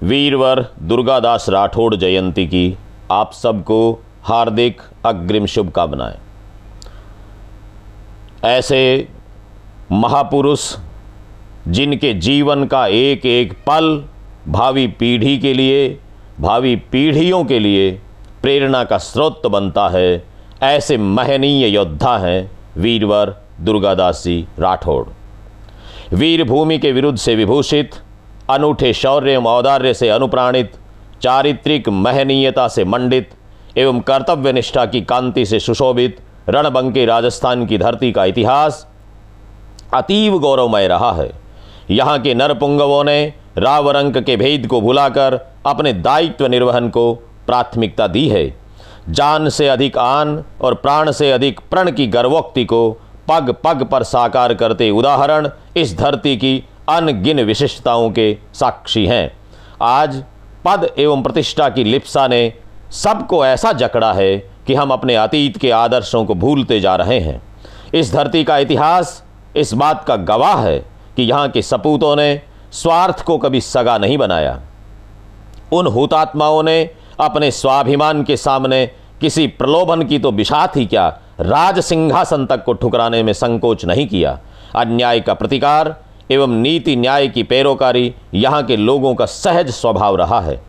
वीरवर दुर्गादास राठौड़ जयंती की आप सबको हार्दिक अग्रिम शुभकामनाएं। ऐसे महापुरुष जिनके जीवन का एक एक पल भावी पीढ़ी के लिए, भावी पीढ़ियों के लिए प्रेरणा का स्रोत बनता है, ऐसे महनीय योद्धा हैं वीरवर दुर्गादास जी राठौड़। वीर भूमि के विरुद्ध से विभूषित, अनूठे शौर्य एवं औदार्य से अनुप्राणित, चारित्रिक महनीयता से मंडित एवं कर्तव्य निष्ठा की कांति से सुशोभित रणबंके राजस्थान की धरती का इतिहास अतीव गौरवमय रहा है। यहाँ के नरपुंगवों ने रावरंक के भेद को भुलाकर अपने दायित्व निर्वहन को प्राथमिकता दी है। जान से अधिक आन और प्राण से अधिक प्रण की गर्वोक्ति को पग पग पर साकार करते उदाहरण इस धरती की अनगिन विशिष्टताओं के साक्षी हैं। आज पद एवं प्रतिष्ठा की लिप्सा ने सबको ऐसा जकड़ा है कि हम अपने अतीत के आदर्शों को भूलते जा रहे हैं। इस धरती का इतिहास इस बात का गवाह है कि यहाँ के सपूतों ने स्वार्थ को कभी सगा नहीं बनाया। उन हुतात्माओं ने अपने स्वाभिमान के सामने किसी प्रलोभन की तो बिशात ही क्या, राज सिंहासन तक को ठुकराने में संकोच नहीं किया। अन्याय का प्रतिकार एवं नीति न्याय की पैरोकारी यहाँ के लोगों का सहज स्वभाव रहा है।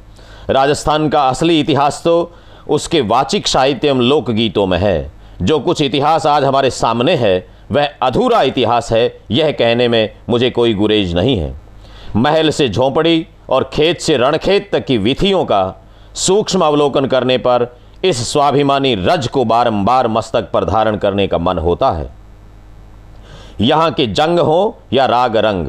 राजस्थान का असली इतिहास तो उसके वाचिक साहित्य एवं लोकगीतों में है। जो कुछ इतिहास आज हमारे सामने है वह अधूरा इतिहास है, यह कहने में मुझे कोई गुरेज नहीं है। महल से झोंपड़ी और खेत से रणखेत तक की विधियों का सूक्ष्म अवलोकन करने पर इस स्वाभिमानी रज को बारंबार मस्तक पर धारण करने का मन होता है। यहाँ के जंग हो या राग रंग,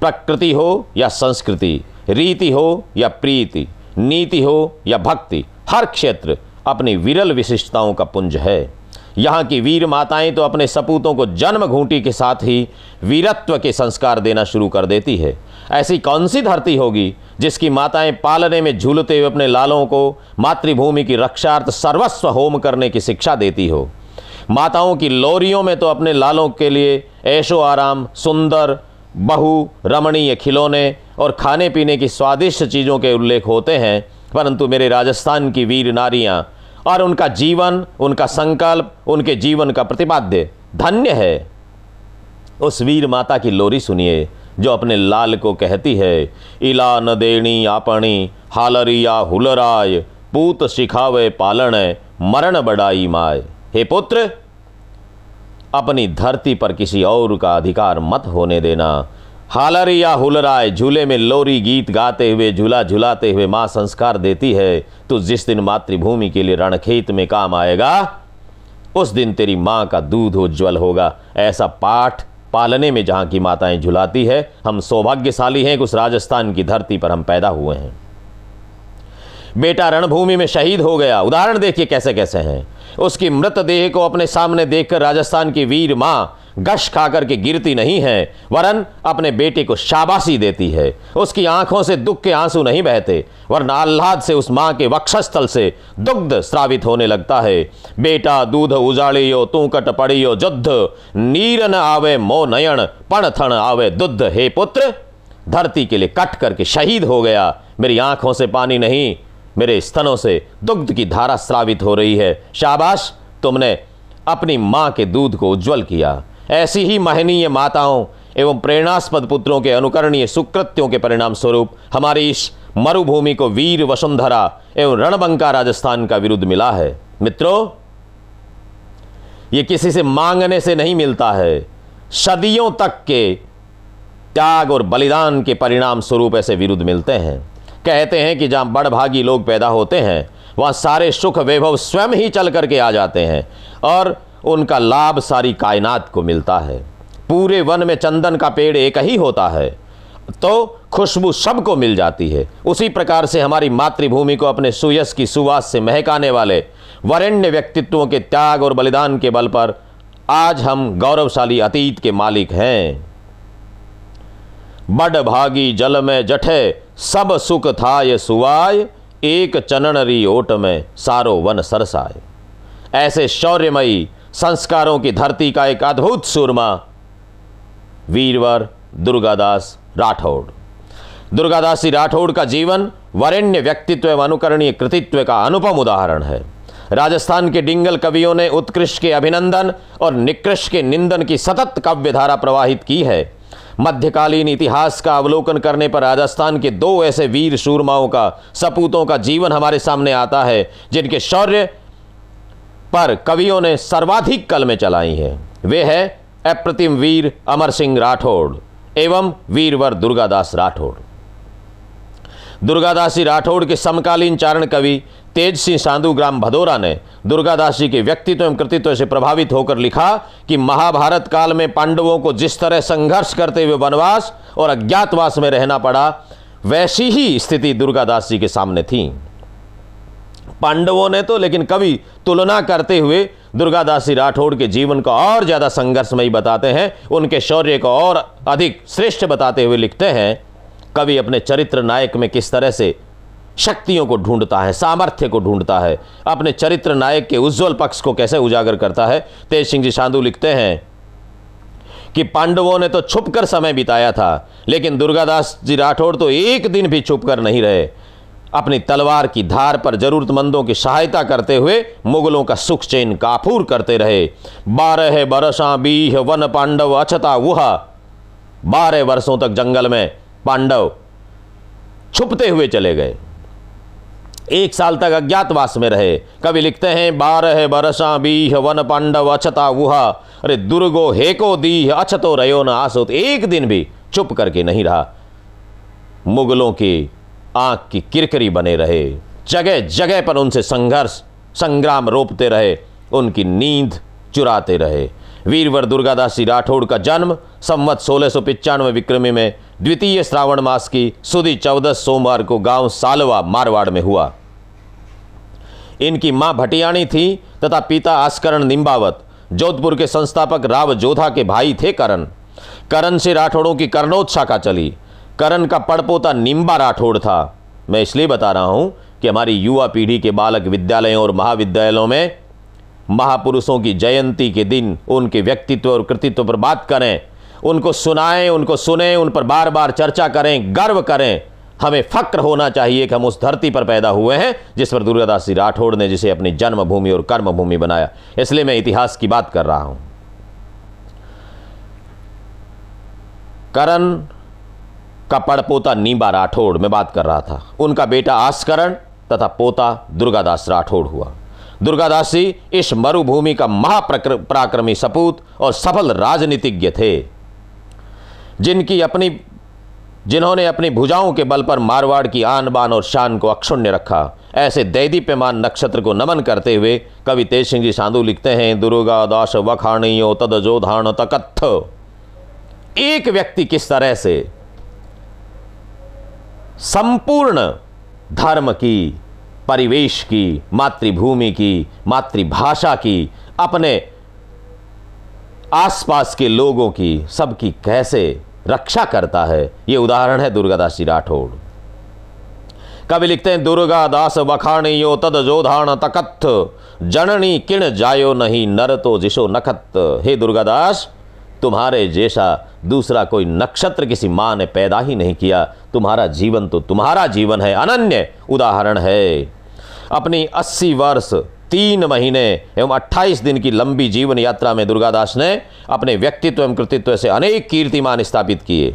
प्रकृति हो या संस्कृति, रीति हो या प्रीति, नीति हो या भक्ति, हर क्षेत्र अपनी विरल विशिष्टताओं का पुंज है। यहाँ की वीर माताएं तो अपने सपूतों को जन्म घूंटी के साथ ही वीरत्व के संस्कार देना शुरू कर देती है। ऐसी कौन सी धरती होगी जिसकी माताएं पालने में झूलते हुए अपने लालों को मातृभूमि की रक्षार्थ सर्वस्व होम करने की शिक्षा देती हो। माताओं की लोरियों में तो अपने लालों के लिए ऐशो आराम, सुंदर बहु, रमणीय खिलौने और खाने पीने की स्वादिष्ट चीज़ों के उल्लेख होते हैं, परंतु मेरे राजस्थान की वीर नारियां और उनका जीवन, उनका संकल्प, उनके जीवन का प्रतिपाद्य धन्य है। उस वीर माता की लोरी सुनिए जो अपने लाल को कहती है, इला न देणी आपणी हालरिया हुलराय, पूत सिखावे पालन मरण बड़ाई माय। हे पुत्र, अपनी धरती पर किसी और का अधिकार मत होने देना। हालरिया हुलराय, झूले में लोरी गीत गाते हुए, झूला झुलाते हुए माँ संस्कार देती है। तो जिस दिन मातृभूमि के लिए रणखेत में काम आएगा उस दिन तेरी माँ का दूध उज्ज्वल होगा। ऐसा पाठ पालने में जहाँ की माताएं झुलाती है, हम सौभाग्यशाली हैं कि उस राजस्थान की धरती पर हम पैदा हुए हैं। बेटा रणभूमि में शहीद हो गया, उदाहरण देखिए कैसे कैसे हैं। उसकी मृतदेह को अपने सामने देखकर राजस्थान की वीर माँ गश खाकर के गिरती नहीं है, वरन अपने बेटे को शाबाशी देती है। उसकी आंखों से दुख के आंसू नहीं बहते, वरन आह्लाद से उस माँ के वक्षस्थल से दुग्ध स्रावित होने लगता है। बेटा दूध उजाड़ियो तू कट पड़ियो जुद्ध, नीर न आवे मो नयन पण थण आवे दुध। हे पुत्र, धरती के लिए कट करके शहीद हो गया। मेरी आंखों से पानी नहीं, मेरे स्तनों से दुग्ध की धारा स्रावित हो रही है। शाबाश, तुमने अपनी माँ के दूध को उज्जवल किया। ऐसी ही महनीय माताओं एवं प्रेरणास्पद पुत्रों के अनुकरणीय सुकृत्यों के परिणाम स्वरूप हमारी इस मरुभूमि को वीर वसुंधरा एवं रणबंका राजस्थान का विरुद्ध मिला है। मित्रों, ये किसी से मांगने से नहीं मिलता है, सदियों तक के त्याग और बलिदान के परिणाम स्वरूप ऐसे विरुद्ध मिलते हैं। कहते हैं कि जहां बड़भागी लोग पैदा होते हैं वहां सारे सुख वैभव स्वयं ही चल करके आ जाते हैं और उनका लाभ सारी कायनात को मिलता है। पूरे वन में चंदन का पेड़ एक ही होता है तो खुशबू सबको मिल जाती है। उसी प्रकार से हमारी मातृभूमि को अपने सुयश की सुवास से महकाने वाले वरेण्य व्यक्तित्वों के त्याग और बलिदान के बल पर आज हम गौरवशाली अतीत के मालिक हैं। बड़ भागी जल में जठे सब सुख थाय सुवाय, एक चननरी ओट में सारो वन सरसाए। ऐसे शौर्यमयी संस्कारों की धरती का एक अद्भुत सूरमा वीरवर दुर्गादास राठौड़। दुर्गादास जी राठौड़ का जीवन वरेण्य व्यक्तित्व एवं अनुकरणीय कृतित्व का अनुपम उदाहरण है। राजस्थान के डिंगल कवियों ने उत्कृष्ट के अभिनंदन और निकृष्ट के निंदन की सतत काव्य धारा प्रवाहित की है। मध्यकालीन इतिहास का अवलोकन करने पर राजस्थान के दो ऐसे वीर सूरमाओं का, सपूतों का जीवन हमारे सामने आता है जिनके शौर्य पर कवियों ने सर्वाधिक कलमें चलाई हैं। वे है अप्रतिम वीर अमर सिंह राठौड़ एवं वीरवर दुर्गादास राठौड़। दुर्गादास जी राठौड़ के समकालीन चारण कवि तेज सिंह साधु ग्राम भदौरा ने दुर्गादास जी के व्यक्तित्व एवं कृतित्व से प्रभावित होकर लिखा कि महाभारत काल में पांडवों को जिस तरह संघर्ष करते हुए वनवास और अज्ञातवास में रहना पड़ा, वैसी ही स्थिति दुर्गादास जी के सामने थी। पांडवों ने तो, लेकिन कवि तुलना करते हुए दुर्गादास जी राठौड़ के जीवन को और ज्यादा संघर्षमयी बताते हैं, उनके शौर्य को और अधिक श्रेष्ठ बताते हुए लिखते हैं, कवि अपने चरित्र नायक में किस तरह से शक्तियों को ढूंढता है, सामर्थ्य को ढूंढता है, अपने चरित्र नायक के उज्जवल पक्ष को कैसे उजागर करता है। तेज सिंह जी साधु लिखते हैं कि पांडवों ने तो छुपकर समय बिताया था, लेकिन दुर्गादास जी राठौड़ तो एक दिन भी छुपकर नहीं रहे। अपनी तलवार की धार पर जरूरतमंदों की सहायता करते हुए मुगलों का सुख चैन काफूर करते रहे। 12 बरसा बीह वन पांडव अछता वुहा। 12 वर्षों तक जंगल में पांडव छुपते हुए चले गए, 1 साल तक अज्ञातवास में रहे। कवि लिखते हैं 12 बरसा बीह वन पांडव अछता वुहा। अरे दुर्गो हेको दीह अछतो रयो न आसोत। एक दिन भी चुप करके नहीं रहा, मुगलों की आंख की किरकिरी बने रहे, जगह जगह पर उनसे संघर्ष संग्राम रोपते रहे, उनकी नींद चुराते रहे। वीरवर दुर्गादास जी राठौड़ का जन्म संवत 1695 विक्रमी में द्वितीय श्रावण मास की सुदी 14 सोमवार को गांव सालवा मारवाड़ में हुआ। इनकी मां भटियाणी थी तथा पिता आस्करण निम्बावत। जोधपुर के संस्थापक राव जोधा के भाई थे करण। करण से राठौड़ों की कर्णोत शाखा चली। करण का पड़पोता निम्बा राठौड़ था। मैं इसलिए बता रहा हूं कि हमारी युवा पीढ़ी के बालक विद्यालयों और महाविद्यालयों में महापुरुषों की जयंती के दिन उनके व्यक्तित्व और कृतित्व पर बात करें, उनको सुनाएं, उनको सुने, उन पर बार बार चर्चा करें, गर्व करें। हमें फक्र होना चाहिए कि हम उस धरती पर पैदा हुए हैं जिस पर दुर्गादास जी राठौड़ ने जिसे अपनी जन्मभूमि और कर्मभूमि बनाया। इसलिए मैं इतिहास की बात कर रहा हूं। करण का पड़पोता नींबा राठौड़ में बात कर रहा था। उनका बेटा आस्करण तथा पोता दुर्गादास राठौड़ हुआ। दुर्गादास जी इस मरुभूमि का महापराक्रमी सपूत और सफल राजनीतिज्ञ थे, जिन्होंने अपनी भुजाओं के बल पर मारवाड़ की आन बान और शान को अक्षुण्य रखा। ऐसे दैदीप्यमान नक्षत्र को नमन करते हुए कवि तेज सिंह जी साधु लिखते हैं दुर्गादास वखाणियो तद जोधान तकत्थ। एक व्यक्ति किस तरह से संपूर्ण धर्म की, परिवेश की, मातृभूमि की, मातृभाषा की, अपने आसपास के लोगों की, सबकी कैसे रक्षा करता है, यह उदाहरण है दुर्गादास जी राठौड़। कवि लिखते हैं दुर्गादास वखाणियो तद जोधान तकत्थ। जननी किण जायो नहीं नर तो जिसो नखत। हे दुर्गादास, तुम्हारे जैसा दूसरा कोई नक्षत्र किसी मां ने पैदा ही नहीं किया। तुम्हारा जीवन तो तुम्हारा जीवन है, अनन्य उदाहरण है। अपनी 80 वर्ष 3 महीने एवं 28 दिन की लंबी जीवन यात्रा में दुर्गादास ने अपने व्यक्तित्व एवं कृतित्व से अनेक कीर्तिमान स्थापित किए।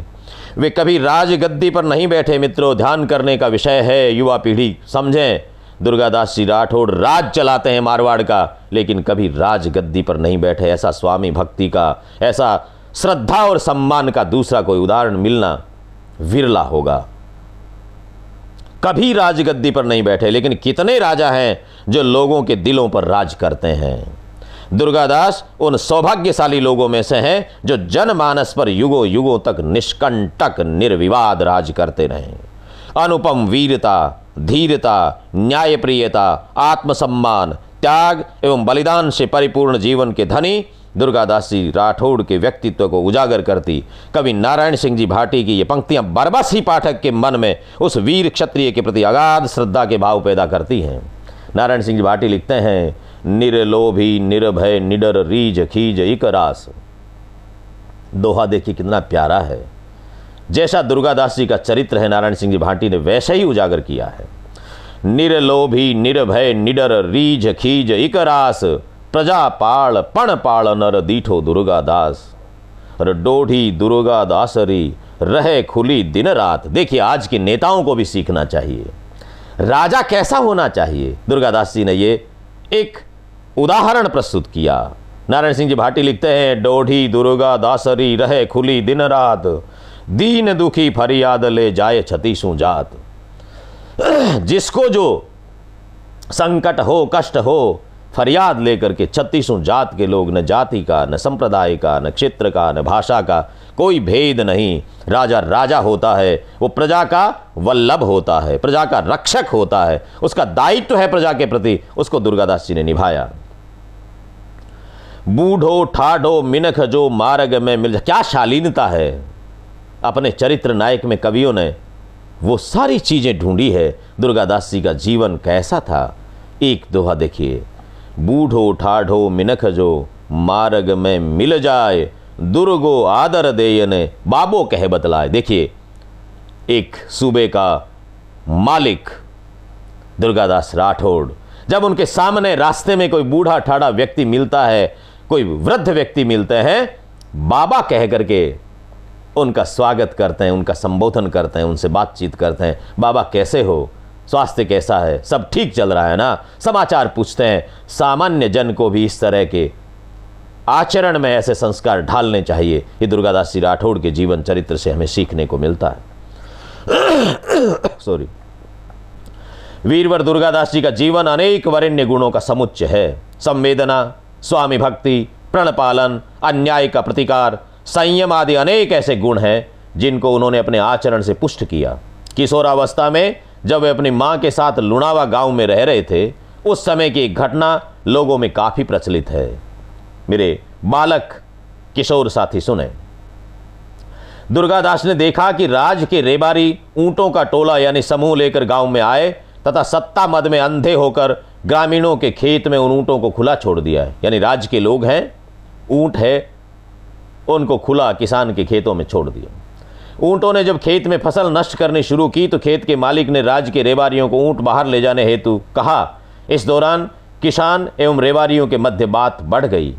वे कभी राजगद्दी पर नहीं बैठे। मित्रों, ध्यान करने का विषय है, युवा पीढ़ी समझें। दुर्गादास जी राठौड़ राज चलाते हैं मारवाड़ का, लेकिन कभी राजगद्दी पर नहीं बैठे। ऐसा स्वामी भक्ति का, ऐसा श्रद्धा और सम्मान का दूसरा कोई उदाहरण मिलना विरला होगा। कभी राजगद्दी पर नहीं बैठे, लेकिन कितने राजा हैं जो लोगों के दिलों पर राज करते हैं। दुर्गादास उन सौभाग्यशाली लोगों में से हैं जो जनमानस पर युगों युगों तक निष्कंटक निर्विवाद राज करते रहे। अनुपम वीरता, धीरता, न्यायप्रियता, आत्मसम्मान, त्याग एवं बलिदान से परिपूर्ण जीवन के धनी दुर्गादास जी राठौड़ के व्यक्तित्व को उजागर करती कवि नारायण सिंह जी भाटी की ये पंक्तियां बरबस ही पाठक के मन में उस वीर क्षत्रिय के प्रति अगाध श्रद्धा के भाव पैदा करती हैं। नारायण सिंह जी भाटी लिखते हैं निरलोभी निर्भय निडर रीज खीज इक रास। दोहा देखिए कितना प्यारा है। जैसा दुर्गादास जी का चरित्र है, नारायण सिंह जी भाटी ने वैसा ही उजागर किया है। निर्लोभी निर्भय निडर रीझ खीज इकरास, प्रजा पाल पण पाल नर दीठो दुर्गादास, और डोढ़ी दुर्गादासरी रहे खुली दिन रात। देखिए, आज के नेताओं को भी सीखना चाहिए, राजा कैसा होना चाहिए। दुर्गादास जी ने ये एक उदाहरण प्रस्तुत किया। नारायण सिंह जी भाटी लिखते हैं, डोढ़ी दुर्गादासरी रहे खुली दिन रात, दीन दुखी फरियाद ले जाए छतीसों जात। जिसको जो संकट हो, कष्ट हो, फरियाद लेकर के छत्तीसों जात के लोग, न जाति का, न संप्रदाय का, न क्षेत्र का, न भाषा का, कोई भेद नहीं। राजा राजा होता है, वो प्रजा का वल्लभ होता है, प्रजा का रक्षक होता है, उसका दायित्व है प्रजा के प्रति, उसको दुर्गादास जी ने निभाया। बूढ़ो ठाढ़ो मिनख जो मार्ग में मिल, क्या शालीनता है। अपने चरित्र नायक में कवियों ने वो सारी चीजें ढूंढी है। दुर्गादास जी का जीवन कैसा था, एक दोहा देखिए, बूढ़ो ठाढ़ो मिनख जो मार्ग में मिल जाए, दुर्गो आदर देयने बाबो कह बतलाए। देखिए, एक सूबे का मालिक दुर्गादास राठौड़, जब उनके सामने रास्ते में कोई बूढ़ा ठाढ़ा व्यक्ति मिलता है, कोई वृद्ध व्यक्ति मिलते हैं, बाबा कह करके उनका स्वागत करते हैं, उनका संबोधन करते हैं, उनसे बातचीत करते हैं। बाबा कैसे हो, स्वास्थ्य कैसा है, सब ठीक चल रहा है ना, समाचार पूछते हैं। सामान्य जन को भी इस तरह के आचरण में ऐसे संस्कार ढालने चाहिए। ये दुर्गादास जी राठौड़ के जीवन चरित्र से हमें सीखने को मिलता है। सॉरी। वीरवर दुर्गादास जी का जीवन अनेक वरेण्य गुणों का समुच्चय है। संवेदना, स्वामी भक्ति, प्रणपालन, अन्याय का प्रतिकार, संयम आदि अनेक ऐसे गुण हैं जिनको उन्होंने अपने आचरण से पुष्ट किया। किशोरावस्था में जब वे अपनी मां के साथ लुणावा गांव में रह रहे थे, उस समय की एक घटना लोगों में काफी प्रचलित है। मेरे बालक किशोर साथी सुने। दुर्गादास ने देखा कि राज के रेबारी ऊंटों का टोला यानी समूह लेकर गांव में आए तथा सत्ता मद में अंधे होकर ग्रामीणों के खेत में उन ऊंटों को खुला छोड़ दिया है। यानी राज के लोग हैं, ऊंट है, उनको खुला किसान के खेतों में छोड़ दिया। ऊंटों ने जब खेत में फसल नष्ट करनी शुरू की तो खेत के मालिक ने राज के रेबारियों को ऊंट बाहर ले जाने हेतु कहा। इस दौरान किसान एवं रेबारियों के मध्य बात बढ़ गई।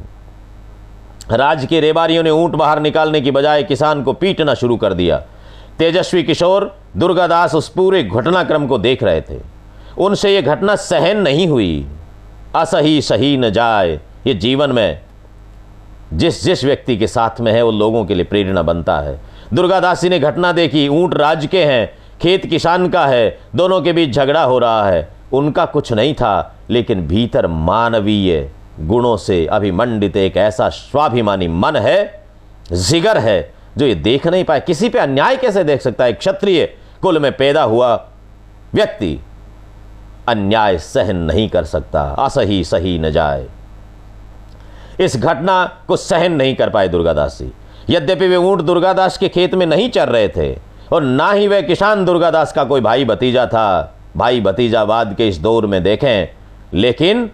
राज के रेबारियों ने ऊंट बाहर निकालने की बजाय किसान को पीटना शुरू कर दिया। तेजस्वी किशोर दुर्गादास उस पूरे घटनाक्रम को देख रहे थे। उनसे यह घटना सहन नहीं हुई। असही सही न जाए, ये जीवन में जिस जिस व्यक्ति के साथ में है वो लोगों के लिए प्रेरणा बनता है। दुर्गादास जी ने घटना देखी, ऊंट राज के हैं, खेत किसान का है, दोनों के बीच झगड़ा हो रहा है। उनका कुछ नहीं था, लेकिन भीतर मानवीय गुणों से अभिमंडित एक ऐसा स्वाभिमानी मन है, जिगर है, जो ये देख नहीं पाए। किसी पे अन्याय कैसे देख सकता है? क्षत्रिय कुल में पैदा हुआ व्यक्ति अन्याय सहन नहीं कर सकता। असही सही न जाए, इस घटना को सहन नहीं कर पाए दुर्गादास जी। यद्यपि वे ऊंट दुर्गादास के खेत में नहीं चर रहे थे और ना ही वह किसान दुर्गादास का कोई भाई भतीजा था। भाई भतीजावाद के इस दौर में देखें, लेकिन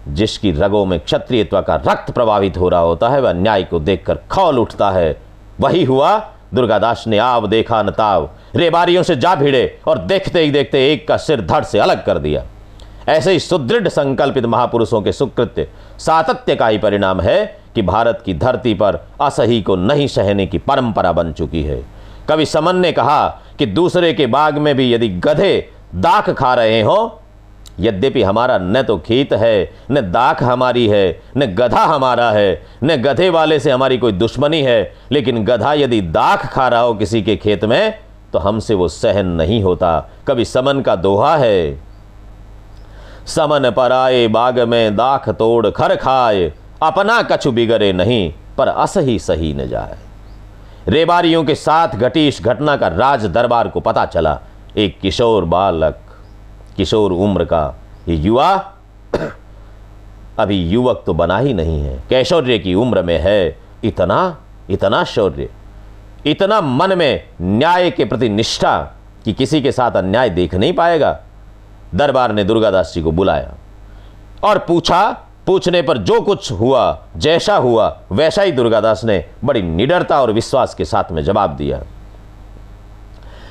जिसकी रगों में क्षत्रियत्व का रक्त प्रवाहित हो रहा होता है वह अन्याय को देखकर खौल उठता है। वही हुआ। दुर्गादास ने आव देखा न ताव, रेबारियों से जा भिड़े और देखते ही देखते एक का सिर धड़ से अलग कर दिया। ऐसे ही सुदृढ़ संकल्पित महापुरुषों के सुकृत्य सातत्य का ही परिणाम है कि भारत की धरती पर असही को नहीं सहने की परंपरा बन चुकी है। कवि समन ने कहा कि दूसरे के बाग में भी यदि गधे दाख खा रहे हो, यद्यपि हमारा न तो खेत है, न दाख हमारी है, न गधा हमारा है, न गधे वाले से हमारी कोई दुश्मनी है, लेकिन गधा यदि दाख खा रहा हो किसी के खेत में तो हमसे वो सहन नहीं होता। कवि समन का दोहा है, समन पर आए बाग में दाख तोड़ खर खाए, अपना कछु बिगड़े नहीं पर असही सही न जाए। रेबारियों के साथ घटी इस घटना का राज दरबार को पता चला। एक किशोर बालक, किशोर उम्र का ये युवा अभी युवक तो बना ही नहीं है, कैशोर्य की उम्र में है। इतना शौर्य, इतना मन में न्याय के प्रति निष्ठा कि किसी के साथ अन्याय देख नहीं पाएगा। दरबार ने दुर्गादास जी को बुलाया और पूछा। पूछने पर जो कुछ हुआ, जैसा हुआ वैसा ही दुर्गादास ने बड़ी निडरता और विश्वास के साथ में जवाब दिया।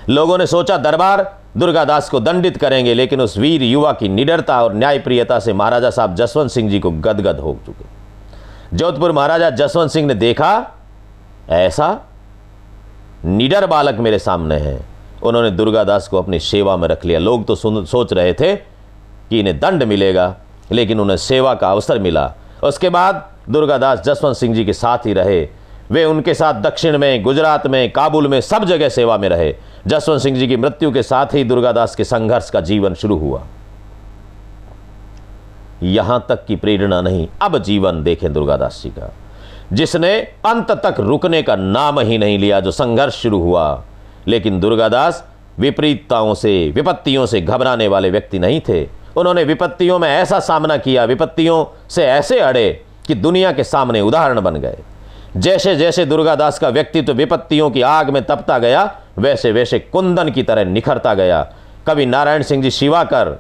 लोगों ने सोचा दरबार दुर्गादास को दंडित करेंगे, लेकिन उस वीर युवा की निडरता और न्यायप्रियता से महाराजा साहब जसवंत सिंह जी को गदगद हो चुके। जोधपुर महाराजा जसवंत सिंह ने देखा ऐसा निडर बालक मेरे सामने है, उन्होंने दुर्गादास को अपनी सेवा में रख लिया। लोग तो सोच रहे थे कि इन्हें दंड मिलेगा, लेकिन उन्हें सेवा का अवसर मिला। उसके बाद दुर्गादास जसवंत सिंह जी के साथ ही रहे। वे उनके साथ दक्षिण में, गुजरात में, काबुल में, सब जगह सेवा में रहे। जसवंत सिंह जी की मृत्यु के साथ ही दुर्गादास के संघर्ष का जीवन शुरू हुआ। यहां तक की प्रेरणा नहीं, अब जीवन देखें दुर्गादास जी का, जिसने अंत तक रुकने का नाम ही नहीं लिया। जो संघर्ष शुरू हुआ, लेकिन दुर्गादास विपरीतताओं से, विपत्तियों से घबराने वाले व्यक्ति नहीं थे। उन्होंने विपत्तियों में ऐसा सामना किया, विपत्तियों से ऐसे अड़े कि दुनिया के सामने उदाहरण बन गए। जैसे जैसे दुर्गादास का व्यक्तित्व विपत्तियों की आग में तपता गया, वैसे वैसे कुंदन की तरह निखरता गया। कवि नारायण सिंह जी शिवाकर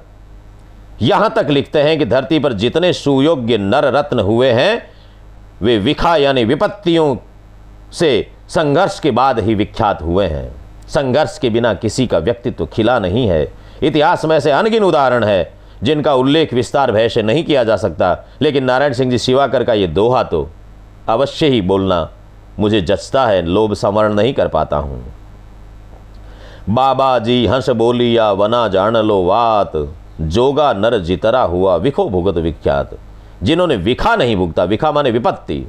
यहां तक लिखते हैं कि धरती पर जितने सुयोग्य नर रत्न हुए हैं, वे विखा यानी विपत्तियों से संघर्ष के बाद ही विख्यात हुए हैं। संघर्ष के बिना किसी का व्यक्तित्व खिला नहीं है। इतिहास में ऐसे अनगिन उदाहरण है जिनका उल्लेख विस्तार भय से नहीं किया जा सकता, लेकिन नारायण सिंह जी शिवाकर का ये दोहा तो अवश्य ही बोलना मुझे जचता है, लोभ संवरण नहीं कर पाता हूं। बाबा जी हंस बोलिया वना जान लो वात, जोगा नर जितरा हुआ विखो भुगत विख्यात। जिन्होंने विखा नहीं भुगता, विखा माने विपत्ति,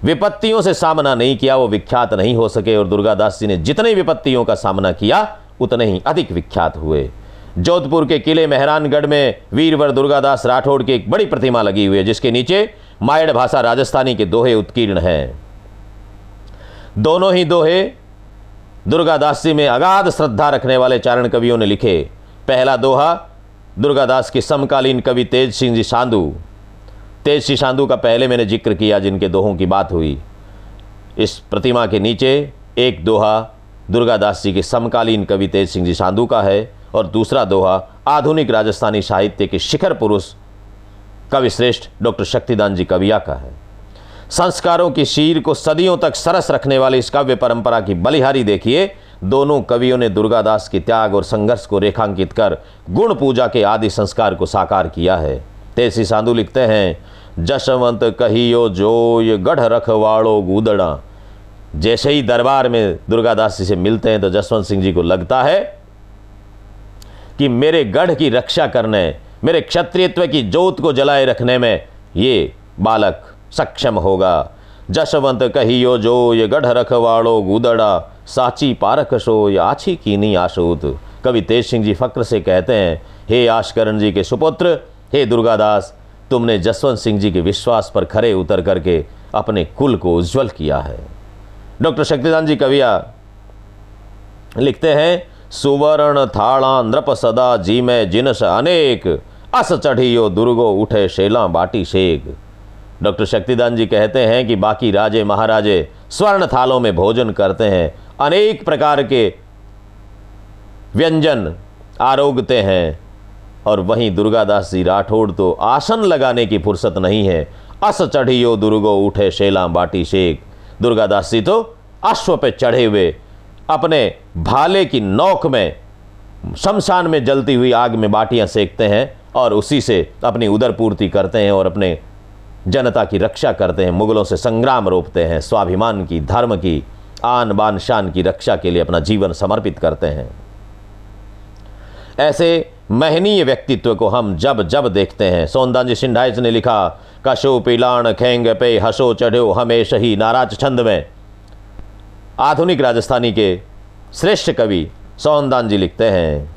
विपत्तियों से सामना नहीं किया, वो विख्यात नहीं हो सके। और दुर्गादास जी ने जितने विपत्तियों का सामना किया, उतने ही अधिक विख्यात हुए। जोधपुर के किले मेहरानगढ़ में वीरवर दुर्गादास राठौड़ की एक बड़ी प्रतिमा लगी हुई है, जिसके नीचे मायड़ भाषा राजस्थानी के दोहे उत्कीर्ण हैं। दोनों ही दोहे दुर्गादास जी में अगाध श्रद्धा रखने वाले चारण कवियों ने लिखे। पहला दोहा दुर्गादास के समकालीन कवि तेज सिंह जी सांधू, तेज सिंह सांधू का पहले मैंने जिक्र किया, जिनके दोहों की बात हुई। इस प्रतिमा के नीचे एक दोहा दुर्गादास जी के समकालीन कवि तेज सिंह जी सांधू का है, और दूसरा दोहा आधुनिक राजस्थानी साहित्य के शिखर पुरुष कवि श्रेष्ठ डॉक्टर शक्तिदान जी कविया का है। संस्कारों की शीर को सदियों तक सरस रखने वाली इस काव्य परंपरा की बलिहारी देखिए। दोनों कवियों ने दुर्गादास के त्याग और संघर्ष को रेखांकित कर गुण पूजा के आदि संस्कार को साकार किया है। तेज सिंह सांधू लिखते हैं, जशवंत कहियो जोय गढ़ रखवाड़ो गूदड़ा। जैसे ही दरबार में दुर्गादास जी से मिलते हैं तो जसवंत सिंह जी को लगता है कि मेरे गढ़ की रक्षा करने, मेरे क्षत्रियत्व की जोत को जलाए रखने में ये बालक सक्षम होगा। जशवंत कहियो जो ये गढ़ रखवाड़ो गूदड़ा, साची पारख सो या आछी कीनी आशूत। कवि तेज सिंह जी फक्र से कहते हैं, हे आशकरण जी के सुपुत्र, हे दुर्गादास, तुमने जसवंत सिंह जी के विश्वास पर खरे उतर करके अपने कुल को उज्जवल किया है। डॉक्टर शक्तिदान जी कविया लिखते हैं, सुवर्ण थाड़ा नृप सदा जी में जिनस अनेक, अस चढ़ियो दुर्गो उठे शेला बाटी शेक। डॉक्टर शक्तिदान जी कहते हैं कि बाकी राजे महाराजे स्वर्ण थालों में भोजन करते हैं, अनेक प्रकार के व्यंजन आरोगते हैं, और वहीं दुर्गादास जी राठौड़ तो आसन लगाने की फुर्सत नहीं है। अस चढ़ियो दुर्गो उठे शेला बाटी शेक। दुर्गादास जी तो अश्व पे चढ़े हुए अपने भाले की नोक में शमशान में जलती हुई आग में बाटियां सेकते हैं और उसी से अपनी उदर पूर्ति करते हैं और अपने जनता की रक्षा करते हैं, मुगलों से संग्राम रोकते हैं, स्वाभिमान की, धर्म की, आन बान शान की रक्षा के लिए अपना जीवन समर्पित करते हैं। ऐसे महनीय व्यक्तित्व को हम जब जब देखते हैं, सोनदान जी सिंधाइच ने लिखा, कशो पिलाण खेंग पे हसो चढ़ो हमेशा ही नाराज छंद में। आधुनिक राजस्थानी के श्रेष्ठ कवि सोनदान जी लिखते हैं,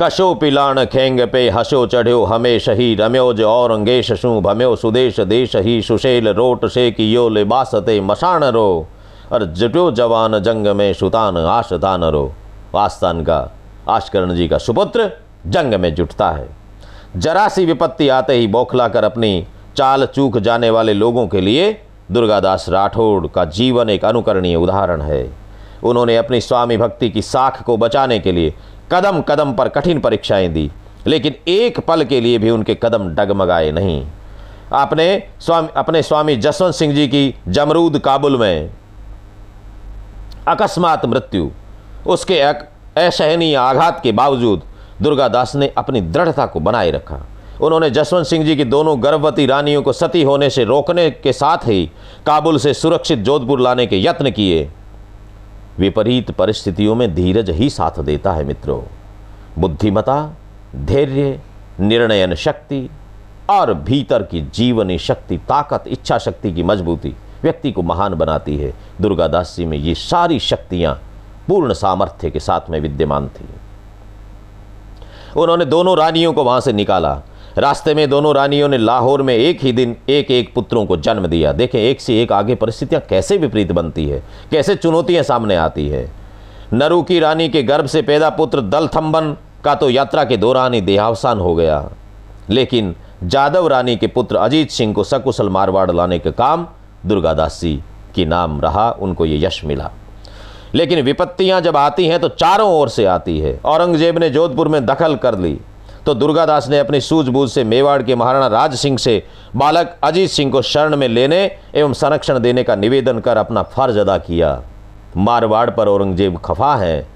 कशो पिलाण खेंग पे हसो चढ़ो हमेशा ही, रम्योज औरंगेश शू भम्यो सुदेश देश ही, सुशेल रोट से कियो लिबासते मशान रो, और जटो जवान जंग में सुतान आशतान रो। आस्थान का आशकरण जी का सुपुत्र जंग में जुटता है। जरा सी विपत्ति आते ही बौखला कर अपनी चाल चूक जाने वाले लोगों के लिए दुर्गादास राठौड़ का जीवन एक अनुकरणीय उदाहरण है। उन्होंने अपनी स्वामी भक्ति की साख को बचाने के लिए कदम कदम पर कठिन परीक्षाएं दी, लेकिन एक पल के लिए भी उनके कदम डगमगाए नहीं। अपने स्वामी जसवंत सिंह जी की जमरूद काबुल में अकस्मात मृत्यु उसके असहनीय आघात के बावजूद दुर्गादास ने अपनी दृढ़ता को बनाए रखा। उन्होंने जसवंत सिंह जी की दोनों गर्भवती रानियों को सती होने से रोकने के साथ ही काबुल से सुरक्षित जोधपुर लाने के यत्न किए। विपरीत परिस्थितियों में धीरज ही साथ देता है मित्रों। बुद्धिमता, धैर्य, निर्णयन शक्ति और भीतर की जीवनी शक्ति, ताकत, इच्छा शक्ति की मजबूती व्यक्ति को महान बनाती है। दुर्गादास जी में ये सारी शक्तियां पूर्ण सामर्थ्य के साथ में विद्यमान थी। उन्होंने दोनों रानियों को वहां से निकाला। रास्ते में दोनों रानियों ने लाहौर में एक ही दिन एक एक पुत्रों को जन्म दिया। देखें, एक से एक आगे परिस्थितियां कैसे विपरीत बनती है, कैसे चुनौतियां सामने आती है। नरू की रानी के गर्भ से पैदा पुत्र दलथम्बन का तो यात्रा के दौरान ही देहावसान हो गया, लेकिन जादव रानी के पुत्र अजीत सिंह को सकुशल मारवाड़ लाने का काम दुर्गादास जी के नाम रहा, उनको ये यश मिला। लेकिन विपत्तियां जब आती हैं तो चारों ओर से आती है। औरंगजेब ने जोधपुर में दखल कर ली तो दुर्गादास ने अपनी सूझबूझ से मेवाड़ के महाराणा राज सिंह से बालक अजीत सिंह को शरण में लेने एवं संरक्षण देने का निवेदन कर अपना फर्ज अदा किया। मारवाड़ पर औरंगजेब खफा है,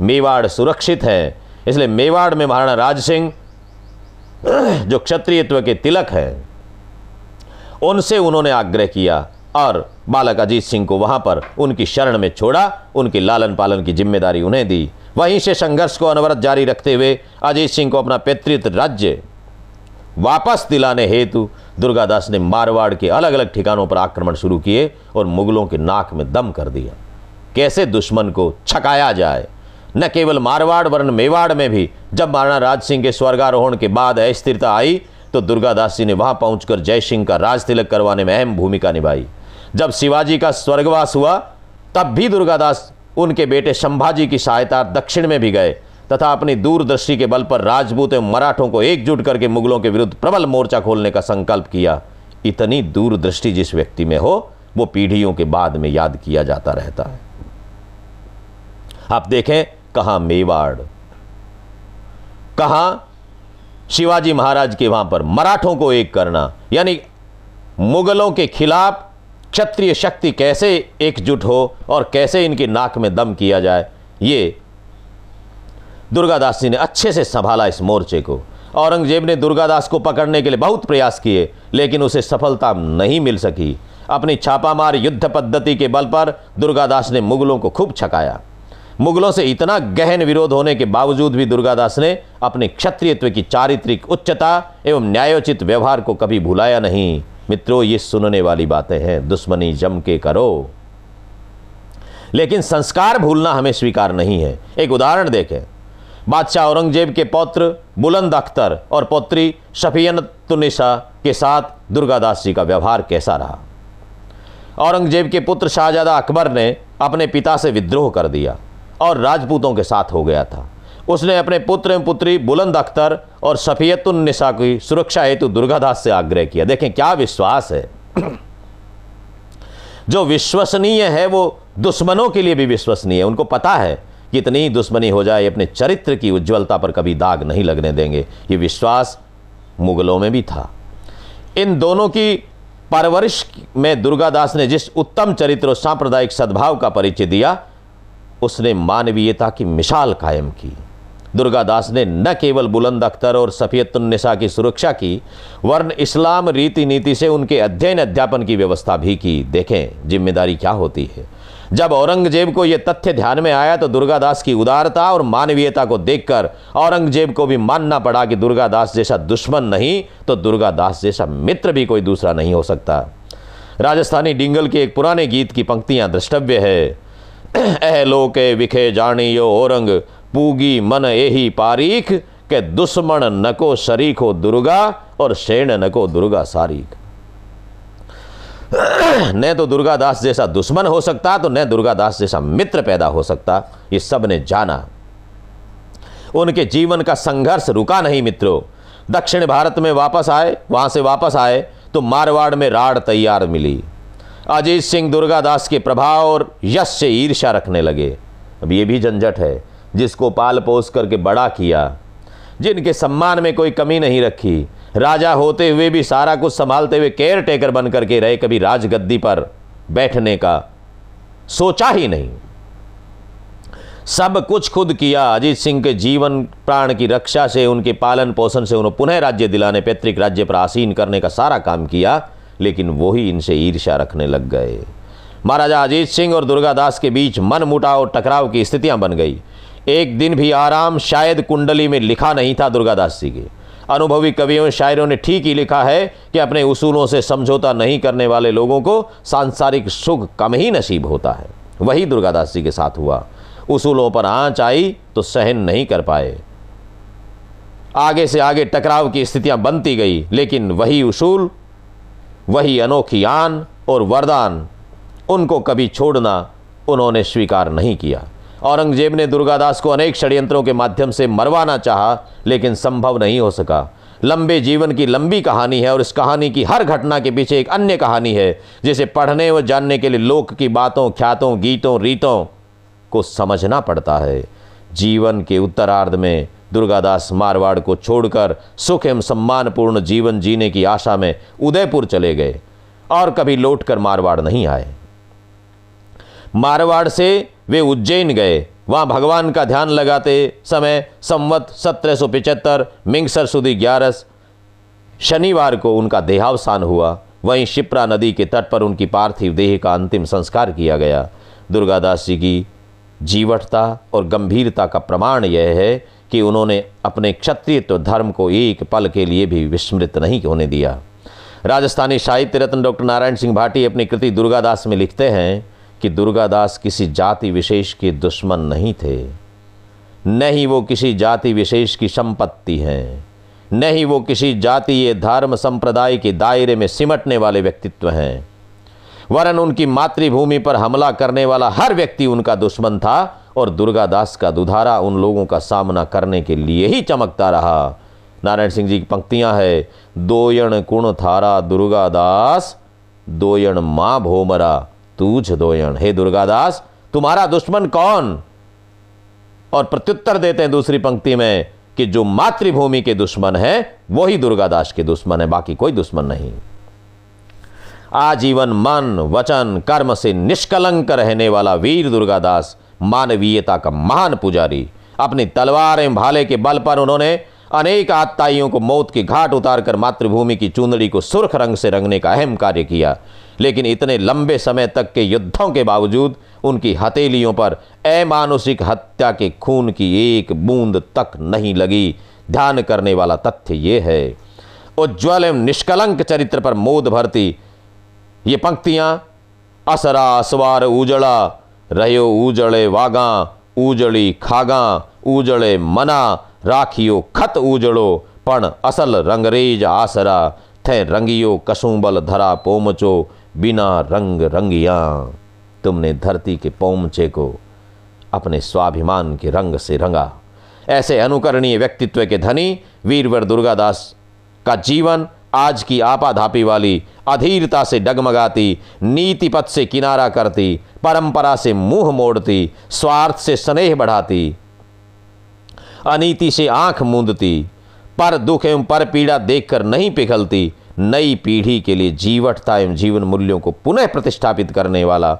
मेवाड़ सुरक्षित है, इसलिए मेवाड़ में महाराणा राज सिंह जो क्षत्रियत्व के तिलक हैं, उनसे उन्होंने आग्रह किया और बालक अजीत सिंह को वहां पर उनकी शरण में छोड़ा। उनके लालन पालन की जिम्मेदारी उन्हें दी। वहीं से संघर्ष को अनवरत जारी रखते हुए अजीत सिंह को अपना पैतृक राज्य वापस दिलाने हेतु दुर्गादास ने मारवाड़ के अलग अलग ठिकानों पर आक्रमण शुरू किए और मुगलों के नाक में दम कर दिया। कैसे दुश्मन को छकाया जाए। न केवल मारवाड़ वरन मेवाड़ में भी जब महाराणा राज सिंह के स्वर्गारोहण के बाद अस्थिरता आई तो दुर्गादास जी ने वहां पहुंचकर जय सिंह का राज तिलक करवाने में अहम भूमिका निभाई। जब शिवाजी का स्वर्गवास हुआ तब भी दुर्गादास उनके बेटे संभाजी की सहायता दक्षिण में भी गए तथा अपनी दूरदृष्टि के बल पर राजपूत एवं मराठों को एकजुट करके मुगलों के विरुद्ध प्रबल मोर्चा खोलने का संकल्प किया। इतनी दूरदृष्टि जिस व्यक्ति में हो वो पीढ़ियों के बाद में याद किया जाता रहता है। आप देखें, कहां मेवाड़, कहां शिवाजी महाराज के वहां पर मराठों को एक करना, यानी मुगलों के खिलाफ क्षत्रिय शक्ति कैसे एकजुट हो और कैसे इनकी नाक में दम किया जाए, ये दुर्गादास जी ने अच्छे से संभाला इस मोर्चे को। औरंगजेब ने दुर्गादास को पकड़ने के लिए बहुत प्रयास किए लेकिन उसे सफलता नहीं मिल सकी। अपनी छापामार युद्ध पद्धति के बल पर दुर्गादास ने मुगलों को खूब छकाया। मुगलों से इतना गहन विरोध होने के बावजूद भी दुर्गादास ने अपने क्षत्रियत्व की चारित्रिक उच्चता एवं न्यायोचित व्यवहार को कभी भुलाया नहीं। मित्रों, ये सुनने वाली बातें हैं, दुश्मनी जम के करो, लेकिन संस्कार भूलना हमें स्वीकार नहीं है। एक उदाहरण देखें, बादशाह औरंगजेब के पौत्र बुलंद अख्तर और पौत्री सफियतुन्निसा के साथ दुर्गादास जी का व्यवहार कैसा रहा। औरंगजेब के पुत्र शाहजादा अकबर ने अपने पिता से विद्रोह कर दिया और राजपूतों के साथ हो गया था। उसने अपने पुत्र एवं पुत्री बुलंद अख्तर और सफियतुन्निसा की सुरक्षा हेतु दुर्गादास से आग्रह किया। देखें क्या विश्वास है। जो विश्वसनीय है वो दुश्मनों के लिए भी विश्वसनीय है। उनको पता है कि इतनी दुश्मनी हो जाए अपने चरित्र की उज्ज्वलता पर कभी दाग नहीं लगने देंगे। ये विश्वास मुगलों में भी था। इन दोनों की परवरिश में दुर्गादास ने जिस उत्तम चरित्र और सांप्रदायिक सद्भाव का परिचय दिया, उसने मानवीयता की मिसाल कायम की। दुर्गादास ने न केवल बुलंद अख्तर और सफियतुन्निसा की सुरक्षा की, वरन इस्लाम रीति नीति से उनके अध्ययन अध्यापन की व्यवस्था भी की। देखें जिम्मेदारी क्या होती है। जब औरंगजेब को यह तथ्य ध्यान में आया तो दुर्गादास की उदारता और मानवीयता को देखकर औरंगजेब को भी मानना पड़ा कि दुर्गादास जैसा दुश्मन नहीं तो दुर्गादास जैसा मित्र भी कोई दूसरा नहीं हो सकता। राजस्थानी डिंगल के एक पुराने गीत की पंक्तियां द्रष्टव्य है। एहलोके विखे जानियो औरंग पूगी मन एही पारीख के दुश्मन नको शरीक हो दुर्गा और शेण नको दुर्गा सारीख। न तो दुर्गादास जैसा दुश्मन हो सकता तो न दुर्गादास जैसा मित्र पैदा हो सकता। ये सब ने जाना। उनके जीवन का संघर्ष रुका नहीं। मित्रों, दक्षिण भारत में वापस आए, वहां से वापस आए तो मारवाड़ में राड़ तैयार मिली। अजीत सिंह दुर्गादास के प्रभाव और यश से ईर्ष्या रखने लगे। अब ये भी झंझट है। जिसको पाल पोस करके बड़ा किया, जिनके सम्मान में कोई कमी नहीं रखी, राजा होते हुए भी सारा कुछ संभालते हुए केयर टेकर बन करके रहे, कभी राजगद्दी पर बैठने का सोचा ही नहीं। सब कुछ खुद किया। अजीत सिंह के जीवन प्राण की रक्षा से, उनके पालन पोषण से उन्होंने पुनः राज्य दिलाने, पैतृक राज्य पर आसीन करने का सारा काम किया, लेकिन वही इनसे ईर्ष्या रखने लग गए। महाराजा अजीत सिंह और दुर्गादास के बीच मन मुटाव और टकराव की स्थितियां बन गई। एक दिन भी आराम शायद कुंडली में लिखा नहीं था दुर्गादास जी के। अनुभवी कवियों शायरों ने ठीक ही लिखा है कि अपने उसूलों से समझौता नहीं करने वाले लोगों को सांसारिक सुख कम ही नसीब होता है। वही दुर्गादास जी के साथ हुआ। उसूलों पर आंच आई तो सहन नहीं कर पाए, आगे से आगे टकराव की स्थितियां बनती गई, लेकिन वही उसूल, वही अनोखी आन और वरदान, उनको कभी छोड़ना उन्होंने स्वीकार नहीं किया। औरंगजेब ने दुर्गादास को अनेक षड्यंत्रों के माध्यम से मरवाना चाहा, लेकिन संभव नहीं हो सका। लंबे जीवन की लंबी कहानी है और इस कहानी की हर घटना के पीछे एक अन्य कहानी है, जिसे पढ़ने व जानने के लिए लोक की बातों, ख्यातों, गीतों, रीतों को समझना पड़ता है। जीवन के उत्तरार्ध में दुर्गादास मारवाड़ को छोड़कर सुख एवं सम्मानपूर्ण जीवन जीने की आशा में उदयपुर चले गए और कभी लौटकर मारवाड़ नहीं आए। मारवाड़ से वे उज्जैन गए। वहां भगवान का ध्यान लगाते समय संवत 1775 मिंगसर सुदी 11 शनिवार को उनका देहावसान हुआ। वहीं शिप्रा नदी के तट पर उनकी पार्थिव देह का अंतिम संस्कार किया गया। दुर्गादास जी की जीवटता और गंभीरता का प्रमाण यह है कि उन्होंने अपने क्षत्रियत्व धर्म को एक पल के लिए भी विस्मृत नहीं होने दिया। राजस्थानी साहित्य रत्न डॉक्टर नारायण सिंह भाटी अपनी कृति दुर्गादास में लिखते हैं कि दुर्गादास किसी जाति विशेष के दुश्मन नहीं थे, न ही वो किसी जाति विशेष की संपत्ति हैं, न ही वो किसी जातीय धर्म संप्रदाय के दायरे में सिमटने वाले व्यक्तित्व हैं, वरन उनकी मातृभूमि पर हमला करने वाला हर व्यक्ति उनका दुश्मन था और दुर्गादास का दुधारा उन लोगों का सामना करने के लिए ही चमकता रहा। नारायण सिंह जी की पंक्तियां है, दोयण कुण थारा दुर्गादास, दोयण मां भोमरा तूझ दोयण। हे दुर्गादास, तुम्हारा दुश्मन कौन? और प्रत्युत्तर देते हैं दूसरी पंक्ति में कि जो मातृभूमि के दुश्मन है वही दुर्गादास के दुश्मन है, बाकी कोई दुश्मन नहीं। आजीवन मन वचन कर्म से निष्कलंक रहने वाला वीर दुर्गादास मानवीयता का महान पुजारी। अपनी तलवार एवं भाले के बल पर उन्होंने अनेक आतताइयों को मौत के घाट उतारकर मातृभूमि की चुंदड़ी को सुर्ख रंग से रंगने का अहम कार्य किया। लेकिन इतने लंबे समय तक के युद्धों के बावजूद उनकी हथेलियों पर अमानुषिक हत्या के खून की एक बूंद तक नहीं लगी। ध्यान करने वाला तथ्य ये है। उज्ज्वल एवं निष्कलंक चरित्र पर मोद भरती ये पंक्तियां, असरा असवार उजड़ा रहो उजड़े वागा, उजड़ी खागा उजड़े मना, राखियो खत उजड़ो पण असल रंगरेज आसरा, थे रंगियो कसुंबल धरा पोमचो बिना रंग रंगिया। तुमने धरती के पोमचे को अपने स्वाभिमान के रंग से रंगा। ऐसे अनुकरणीय व्यक्तित्व के धनी वीरवर दुर्गादास का जीवन आज की आपाधापी वाली, अधीरता से डगमगाती, नीति पथ से किनारा करती, परंपरा से मुंह मोड़ती, स्वार्थ से स्नेह बढ़ाती, अनीति से आंख मूंदती, पर दुख एवं पर पीड़ा देखकर नहीं पिघलती, नई पीढ़ी के लिए जीवटता एवं जीवन मूल्यों को पुनः प्रतिष्ठापित करने वाला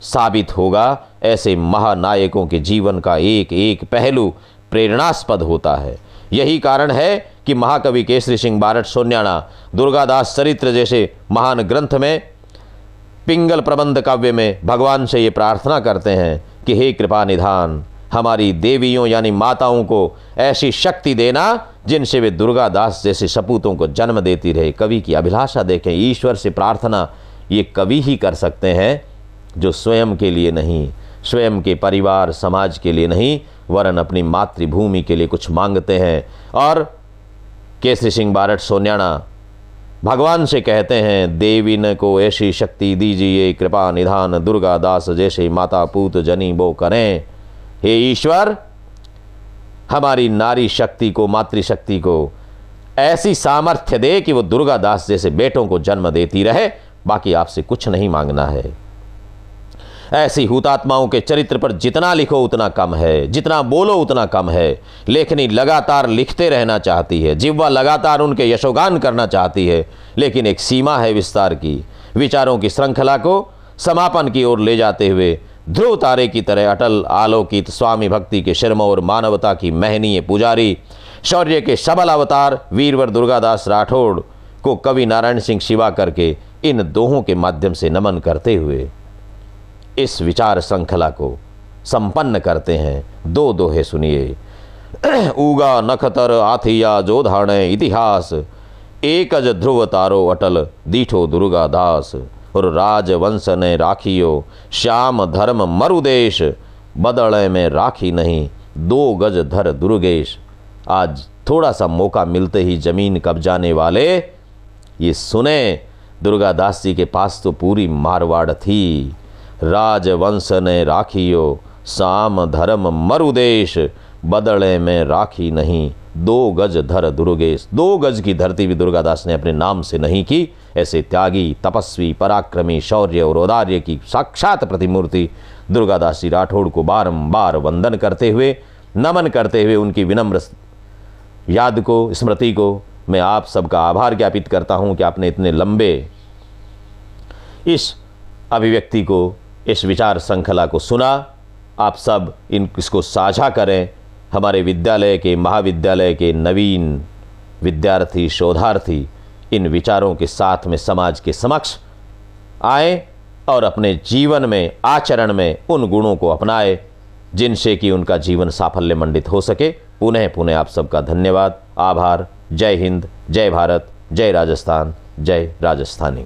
साबित होगा। ऐसे महानायकों के जीवन का एक एक पहलू प्रेरणास्पद होता है। यही कारण है कि महाकवि केसरी सिंह बारठ सोन्याणा दुर्गादास चरित्र जैसे महान ग्रंथ में, पिंगल प्रबंध काव्य में भगवान से ये प्रार्थना करते हैं कि हे कृपा निधान, हमारी देवियों यानी माताओं को ऐसी शक्ति देना जिनसे वे दुर्गादास जैसे सपूतों को जन्म देती रहे। कवि की अभिलाषा देखें, ईश्वर से प्रार्थना ये कवि ही कर सकते हैं जो स्वयं के लिए नहीं, स्वयं के परिवार समाज के लिए नहीं, वरन अपनी मातृभूमि के लिए कुछ मांगते हैं। और केसरी सिंह बारठ सोन्याणा भगवान से कहते हैं, देवीन को ऐसी शक्ति दीजिए कृपा निधान, दुर्गादास जैसे माता पूत जनी वो करें। हे ईश्वर, हमारी नारी शक्ति को, मातृशक्ति को ऐसी सामर्थ्य दे कि वो दुर्गादास जैसे बेटों को जन्म देती रहे। बाकी आपसे कुछ नहीं मांगना है। ऐसी हुतात्माओं के चरित्र पर जितना लिखो उतना कम है, जितना बोलो उतना कम है। लेखनी लगातार लिखते रहना चाहती है, जिह्वा लगातार उनके यशोगान करना चाहती है, लेकिन एक सीमा है विस्तार की। विचारों की श्रृंखला को समापन की ओर ले जाते हुए ध्रुव तारे की तरह अटल आलोकित स्वामी भक्ति के शिरमौर, मानवता की महनीय पुजारी, शौर्य के सबल अवतार वीरवर दुर्गादास राठौड़ को कवि नारायण सिंह शिवा करके इन दोहों के माध्यम से नमन करते हुए इस विचार श्रृंखला को संपन्न करते हैं। दो दोहे सुनिए। उगा नखतर आथिया जो धाणे इतिहास, एकज ध्रुव तारो अटल दीठो दुर्गा दास। और राजवंश ने राखियो श्याम धर्म मरुदेश, बदले में राखी नहीं 2 गज धर दुर्गेश। आज थोड़ा सा मौका मिलते ही जमीन कब्जाने वाले ये सुने, दुर्गादास जी के पास तो पूरी मारवाड़ थी। राजवंश ने राखियो श्याम धर्म मरुदेश, बदले में राखी नहीं 2 गज धर दुर्गेश। 2 गज की धरती भी दुर्गादास ने अपने नाम से नहीं की। ऐसे त्यागी, तपस्वी, पराक्रमी, शौर्य और औदार्य की साक्षात प्रतिमूर्ति दुर्गादास जी राठौड़ को बारंबार वंदन करते हुए, नमन करते हुए उनकी विनम्र याद को, स्मृति को मैं आप सबका आभार ज्ञापित करता हूं कि आपने इतने लंबे इस अभिव्यक्ति को, इस विचार श्रृंखला को सुना। आप सब इसको साझा करें। हमारे विद्यालय के, महाविद्यालय के नवीन विद्यार्थी, शोधार्थी इन विचारों के साथ में समाज के समक्ष आए और अपने जीवन में, आचरण में उन गुणों को अपनाए जिनसे कि उनका जीवन साफल्य मंडित हो सके। पुनः पुनः आप सबका धन्यवाद, आभार। जय हिंद, जय भारत, जय राजस्थान, जय राजस्थानी।